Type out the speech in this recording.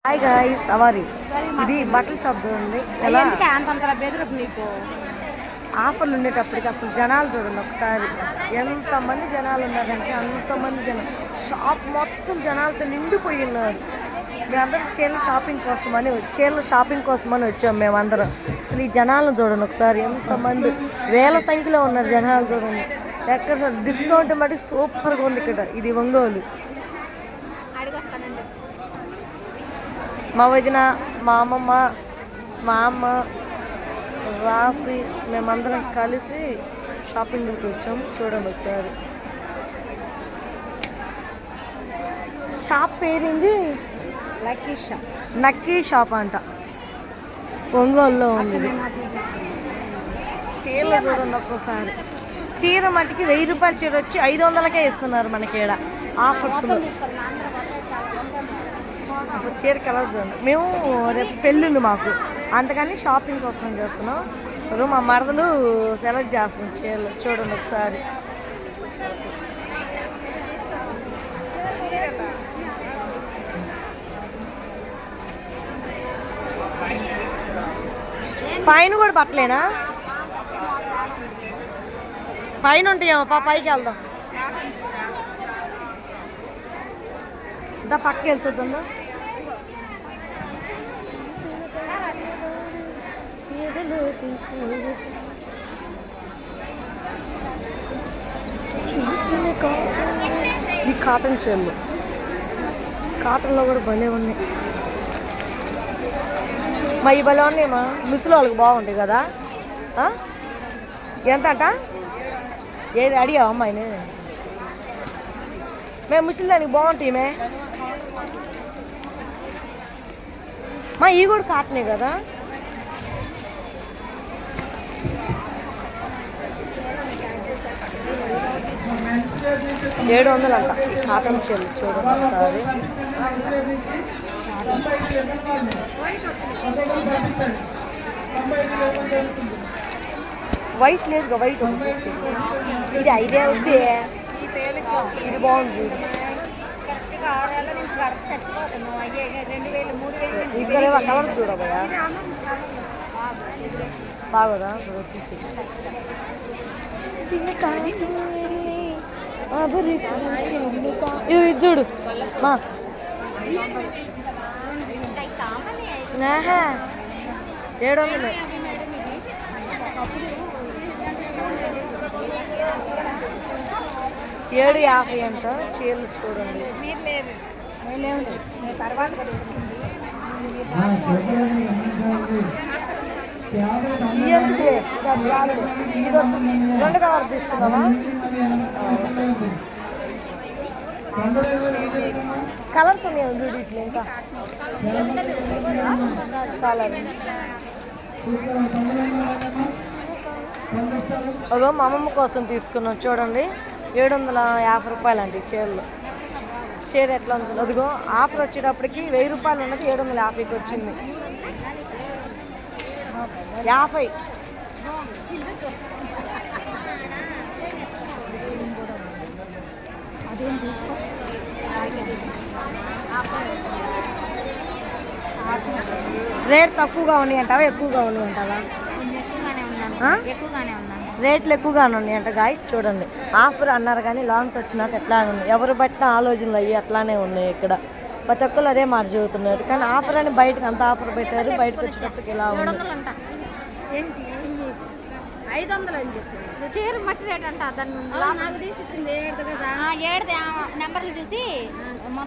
Hi guys, సవారీ ఇది బట్టల షాప్ చూడండి. ఎలా నీకు ఆఫర్లు ఉండేటప్పటికి అసలు జనాలు చూడండి ఒకసారి. ఎంతమంది జనాలు ఉన్నారంటే అంతమంది జనాలు. షాప్ మొత్తం జనాలతో నిండిపోయి ఉన్నారు. మేమందరం చీరల షాపింగ్ కోసమని వచ్చాం మేమందరం. అసలు ఈ జనాలను చూడండి ఒకసారి, ఎంతమంది వేల సంఖ్యలో ఉన్నారు జనాలు చూడండి. ఎక్కడ డిస్కౌంట్ మటుకు సూపర్గా ఉంది ఇక్కడ. ఇది ఒంగోలు. మా వదిన, మా అమ్మమ్మ, మా అమ్మ, రాసి మేమందరం కలిసి షాపింగ్కి వచ్చాము. చూడండి ఒకసారి. షాప్ పేరింది నక్కీ షాప్ అంట, ఒంగోలులో ఉంది. చీరలు చూడండి ఒక్కోసారి. చీర మటుకి 1000 రూపాయల చీర వచ్చి 500కే ఇస్తున్నారు మనకి ఇక్కడ ఆఫర్స్లో. అసలు చీర కలర్ చూడండి. మేము రేపు పెళ్ళింది మాకు, అందుకని షాపింగ్ కోసం చేస్తున్నాం. మా మరదలు సెలెక్ట్ చేస్తున్నాం చీరలు. చూడండి ఒకసారి. పైన కూడా పట్టలేనా? పైన ఉంటాయేమో, పైకి వెళ్దాం. దా పక్కకి వెళ్తుందో. ఈ కాటన్ చీరలు, కాటన్లో కూడా భలే ఉన్నాయి. మా ఈ భలే ఉన్నాయమ్మా, ముసలి వాళ్ళకి బాగుంటాయి కదా. ఎంత అంట? ఏది అడిగావు అమ్మాయిని? మేము ముసలి దానికి బాగుంటాయి మే. మా ఇవి కూడా కాటనే కదా. $700 అంట కాటన్ చీరలు. చూడండి ఒకసారి. వైట్ లేదు, వైట్ ఇది 5 అవుద్ది. ఇది బాగుంది. ఇక్కడ కలర్ చూడబోయా, బాగోదా? ఇది చూడు మా. 700. $7.50 అంట చీరలు. చూడండి. రెండు కలర్ తీసుకుందామా? కలర్స్ ఉన్నాయి చూడు ఇట్లా. ఇంకా చాలా. అదో మా అమ్మమ్మ కోసం తీసుకున్నాం. చూడండి, $750 అండి చీరలు. చీర ఎట్లా ఉంటుంది? అదిగో ఆఫర్ వచ్చేటప్పటికి $1000 ఉన్నది 750కి వచ్చింది. 50. రేట్ తక్కువగా ఉన్నాయి అంటావా, ఎక్కువగా ఉన్నాయి అంటావా? రేట్లు ఎక్కువగానే ఉన్నాయంట గాయస్. చూడండి, ఆఫర్ అన్నారు కానీ లాంగ్ వచ్చినాక ఎట్లా ఉన్నాయి. ఎవరు బట్టిన ఆలోచనలు అయ్యి అట్లానే ఉన్నాయి. ఇక్కడ ప్రతి ఒక్కరు అదే మాట చెబుతున్నారు. కానీ ఆఫర్ అని బయటకు అంత ఆఫర్ పెట్టారు, బయటకు వచ్చేటప్పటికి ఇలా ఉంది. 500 అని చెప్పి చీర మట్టి రేట్ అంట. దాన్ని నాకు తీసి ఇచ్చింది 7 కదా. 7 నెంబర్లు చూసి మొత్తం